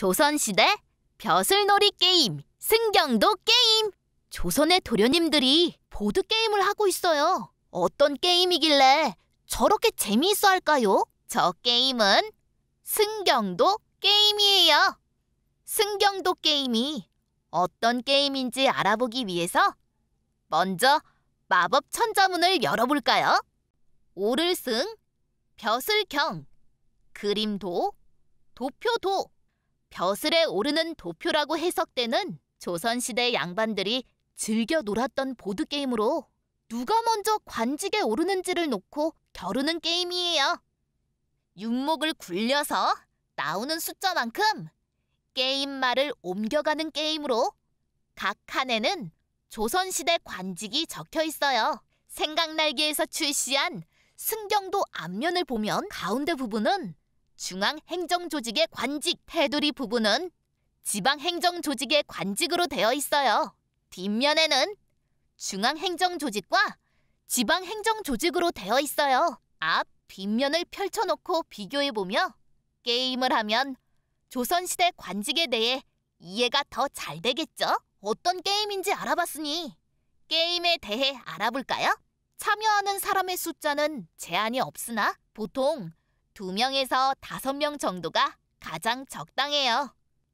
조선시대 벼슬놀이 게임, 승경도 게임! 조선의 도련님들이 보드게임을 하고 있어요. 어떤 게임이길래 저렇게 재미있어 할까요? 저 게임은 승경도 게임이에요. 승경도 게임이 어떤 게임인지 알아보기 위해서 먼저 마법 천자문을 열어볼까요? 오를승, 벼슬경, 그림도, 도표도. 벼슬에 오르는 도표라고 해석되는 조선시대 양반들이 즐겨 놀았던 보드게임으로 누가 먼저 관직에 오르는지를 놓고 겨루는 게임이에요. 윤목을 굴려서 나오는 숫자만큼 게임말을 옮겨가는 게임으로 각 칸에는 조선시대 관직이 적혀 있어요. 생각날기에서 출시한 승경도 앞면을 보면 가운데 부분은 중앙행정조직의 관직, 테두리 부분은 지방행정조직의 관직으로 되어 있어요. 뒷면에는 중앙행정조직과 지방행정조직으로 되어 있어요. 앞, 뒷면을 펼쳐놓고 비교해보며 게임을 하면 조선시대 관직에 대해 이해가 더 잘 되겠죠? 어떤 게임인지 알아봤으니 게임에 대해 알아볼까요? 참여하는 사람의 숫자는 제한이 없으나 보통 2명에서 5명 정도가 가장 적당해요.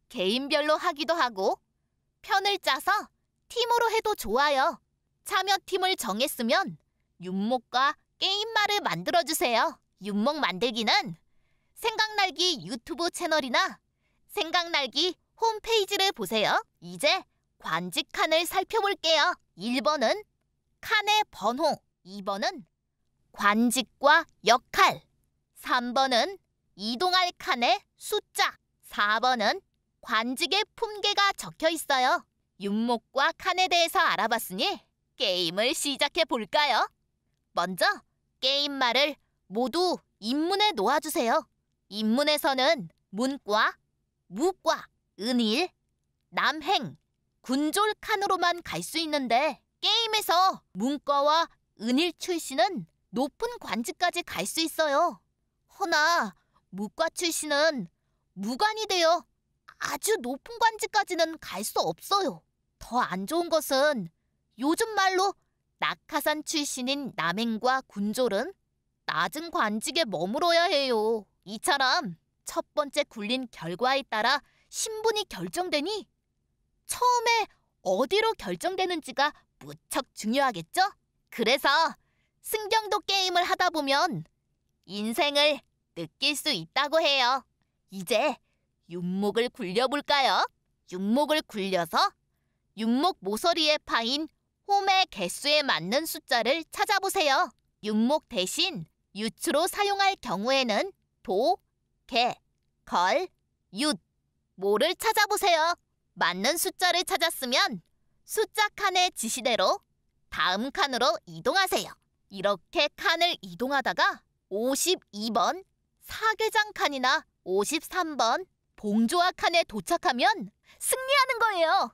개인별로 하기도 하고 편을 짜서 팀으로 해도 좋아요. 참여팀을 정했으면 윤목과 게임말을 만들어주세요. 윤목 만들기는 생각날기 유튜브 채널이나 생각날기 홈페이지를 보세요. 이제 관직 칸을 살펴볼게요. 1번은 칸의 번호, 2번은 관직과 역할, 3번은 이동할 칸의 숫자, 4번은 관직의 품계가 적혀 있어요. 윤목과 칸에 대해서 알아봤으니 게임을 시작해 볼까요? 먼저 게임말을 모두 인문에 놓아주세요. 인문에서는 문과, 무과, 은일, 남행, 군졸 칸으로만 갈 수 있는데 게임에서 문과와 은일 출신은 높은 관직까지 갈 수 있어요. 허나 무과 출신은 무관이 되어 아주 높은 관직까지는 갈 수 없어요. 더 안 좋은 것은 요즘 말로 낙하산 출신인 남행과 군졸은 낮은 관직에 머물러야 해요. 이처럼 첫 번째 굴린 결과에 따라 신분이 결정되니 처음에 어디로 결정되는지가 무척 중요하겠죠? 그래서 승경도 게임을 하다 보면 인생을 느낄 수 있다고 해요. 이제 윤목을 굴려볼까요? 윤목을 굴려서 윤목 모서리에 파인 홈의 개수에 맞는 숫자를 찾아보세요. 윤목 대신 유추로 사용할 경우에는 도, 개, 걸, 윷, 모를 찾아보세요. 맞는 숫자를 찾았으면 숫자 칸의 지시대로 다음 칸으로 이동하세요. 이렇게 칸을 이동하다가 52번 사계장 칸이나 53번 봉조화 칸에 도착하면 승리하는 거예요.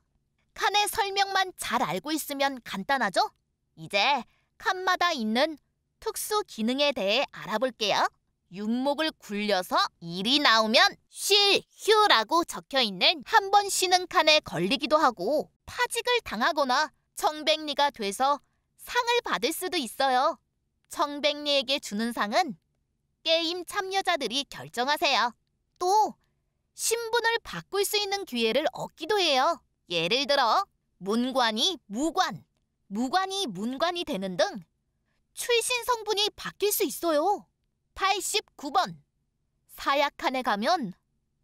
칸의 설명만 잘 알고 있으면 간단하죠? 이제 칸마다 있는 특수 기능에 대해 알아볼게요. 윤목을 굴려서 1이 나오면 쉴, 휴라고 적혀있는 한 번 쉬는 칸에 걸리기도 하고 파직을 당하거나 청백리가 돼서 상을 받을 수도 있어요. 청백리에게 주는 상은 게임 참여자들이 결정하세요. 또 신분을 바꿀 수 있는 기회를 얻기도 해요. 예를 들어 문관이 무관, 무관이 문관이 되는 등 출신 성분이 바뀔 수 있어요. 89번 사약칸에 가면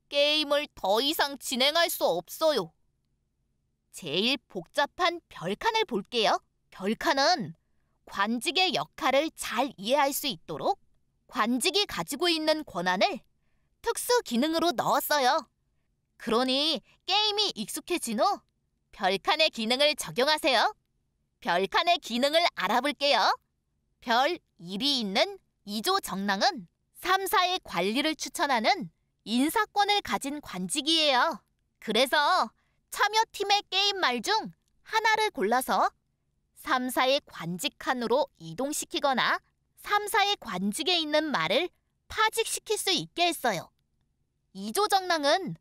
게임을 더 이상 진행할 수 없어요. 제일 복잡한 별칸을 볼게요. 별칸은 관직의 역할을 잘 이해할 수 있도록 관직이 가지고 있는 권한을 특수 기능으로 넣었어요. 그러니 게임이 익숙해진 후 별칸의 기능을 적용하세요. 별칸의 기능을 알아볼게요. 별 1이 있는 2조 정랑은 3사의 관리를 추천하는 인사권을 가진 관직이에요. 그래서 참여팀의 게임말 중 하나를 골라서 3사의 관직 칸으로 이동시키거나 3사의 관직에 있는 말을 파직시킬 수 있게 했어요. 2조 정랑은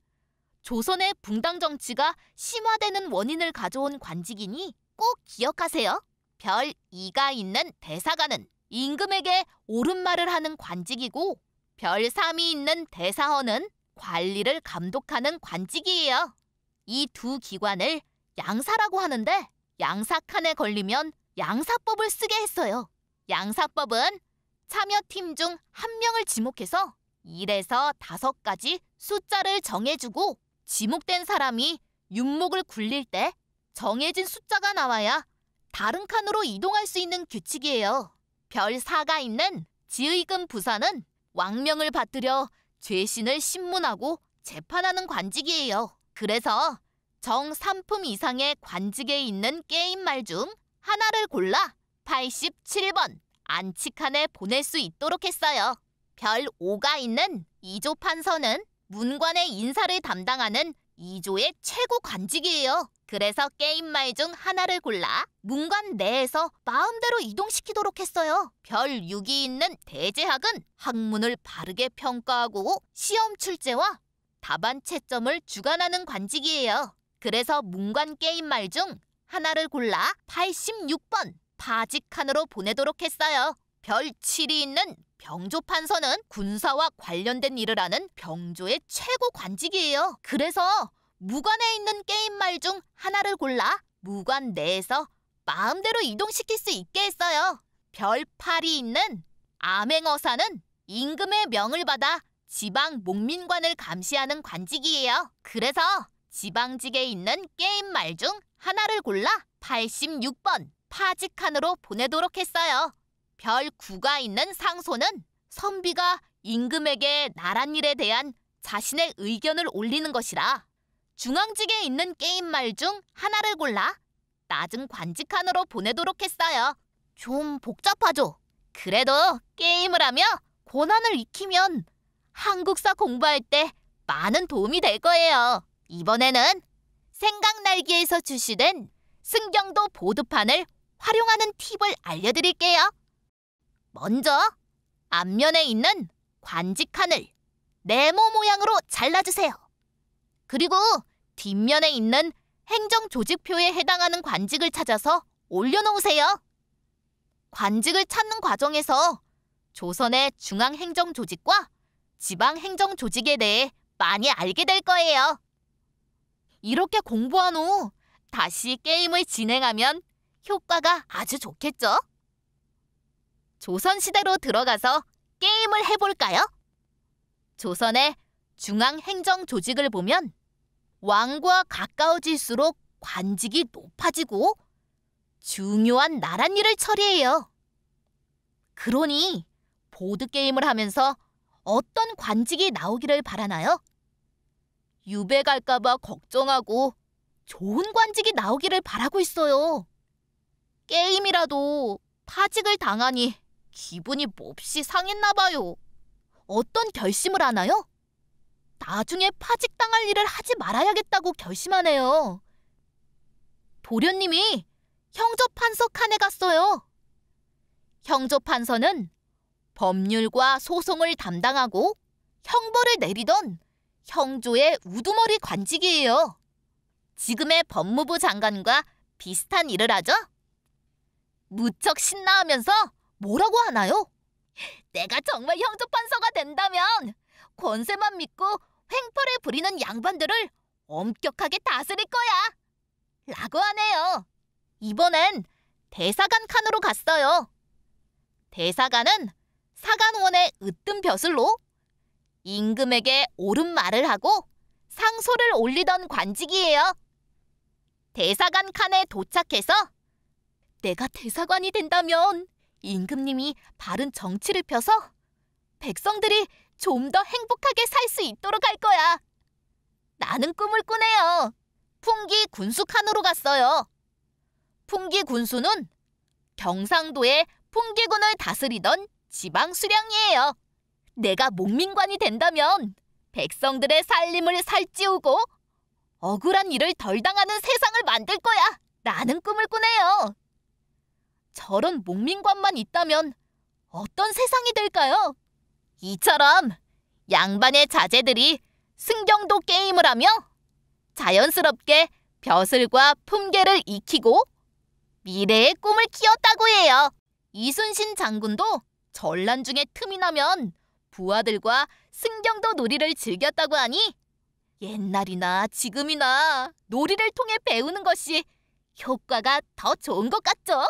조선의 붕당 정치가 심화되는 원인을 가져온 관직이니 꼭 기억하세요. 별 2가 있는 대사관은 임금에게 옳은 말을 하는 관직이고 별 3이 있는 대사헌은 관리를 감독하는 관직이에요. 이 두 기관을 양사라고 하는데 양사칸에 걸리면 양사법을 쓰게 했어요. 양사법은 참여팀 중 한 명을 지목해서 1에서 5까지 숫자를 정해주고 지목된 사람이 윤목을 굴릴 때 정해진 숫자가 나와야 다른 칸으로 이동할 수 있는 규칙이에요. 별 4가 있는 지의금 부사는 왕명을 받들여 죄신을 신문하고 재판하는 관직이에요. 그래서 정 3품 이상의 관직에 있는 게임말 중 하나를 골라 87번 안치칸에 보낼 수 있도록 했어요. 별 5가 있는 2조 판서는 문관의 인사를 담당하는 2조의 최고 관직이에요. 그래서 게임말 중 하나를 골라 문관 내에서 마음대로 이동시키도록 했어요. 별 6이 있는 대제학은 학문을 바르게 평가하고 시험 출제와 답안 채점을 주관하는 관직이에요. 그래서 문관 게임말 중 하나를 골라 86번 파직칸으로 보내도록 했어요. 별 7이 있는 병조판서는 군사와 관련된 일을 하는 병조의 최고 관직이에요. 그래서 무관에 있는 게임말 중 하나를 골라 무관 내에서 마음대로 이동시킬 수 있게 했어요. 별 8이 있는 암행어사는 임금의 명을 받아 지방 목민관을 감시하는 관직이에요. 그래서 지방직에 있는 게임말 중 하나를 골라 86번 파직칸으로 보내도록 했어요. 별 9가 있는 상소는 선비가 임금에게 나란 일에 대한 자신의 의견을 올리는 것이라 중앙직에 있는 게임말 중 하나를 골라 낮은 관직칸으로 보내도록 했어요. 좀 복잡하죠? 그래도 게임을 하며 고난을 익히면 한국사 공부할 때 많은 도움이 될 거예요. 이번에는 생각날기에서 출시된 승경도 보드판을 활용하는 팁을 알려드릴게요. 먼저 앞면에 있는 관직칸을 네모 모양으로 잘라주세요. 그리고 뒷면에 있는 행정조직표에 해당하는 관직을 찾아서 올려놓으세요. 관직을 찾는 과정에서 조선의 중앙행정조직과 지방행정조직에 대해 많이 알게 될 거예요. 이렇게 공부한 후 다시 게임을 진행하면 효과가 아주 좋겠죠? 조선시대로 들어가서 게임을 해볼까요? 조선의 중앙행정조직을 보면 왕과 가까워질수록 관직이 높아지고 중요한 나란 일을 처리해요. 그러니 보드게임을 하면서 어떤 관직이 나오기를 바라나요? 유배 갈까봐 걱정하고 좋은 관직이 나오기를 바라고 있어요. 게임이라도 파직을 당하니 기분이 몹시 상했나 봐요. 어떤 결심을 하나요? 나중에 파직당할 일을 하지 말아야겠다고 결심하네요. 도련님이 형조판서 칸에 갔어요. 형조판서는 법률과 소송을 담당하고 형벌을 내리던 형조의 우두머리 관직이에요. 지금의 법무부 장관과 비슷한 일을 하죠? 무척 신나하면서 뭐라고 하나요? 내가 정말 형조판서가 된다면 권세만 믿고 횡포를 부리는 양반들을 엄격하게 다스릴 거야! 라고 하네요. 이번엔 대사관 칸으로 갔어요. 대사관은 사관원의 으뜸 벼슬로 임금에게 옳은 말을 하고 상소를 올리던 관직이에요. 대사관 칸에 도착해서 내가 대사관이 된다면 임금님이 바른 정치를 펴서 백성들이 좀 더 행복하게 살 수 있도록 할 거야. 나는 꿈을 꾸네요. 풍기 군수 칸으로 갔어요. 풍기 군수는 경상도의 풍기군을 다스리던 지방 수령이에요. 내가 목민관이 된다면 백성들의 살림을 살찌우고 억울한 일을 덜 당하는 세상을 만들 거야. 라는 꿈을 꾸네요. 저런 목민관만 있다면 어떤 세상이 될까요? 이처럼 양반의 자제들이 승경도 게임을 하며 자연스럽게 벼슬과 품계를 익히고 미래의 꿈을 키웠다고 해요. 이순신 장군도 전란 중에 틈이 나면 부하들과 승경도 놀이를 즐겼다고 하니 옛날이나 지금이나 놀이를 통해 배우는 것이 효과가 더 좋은 것 같죠?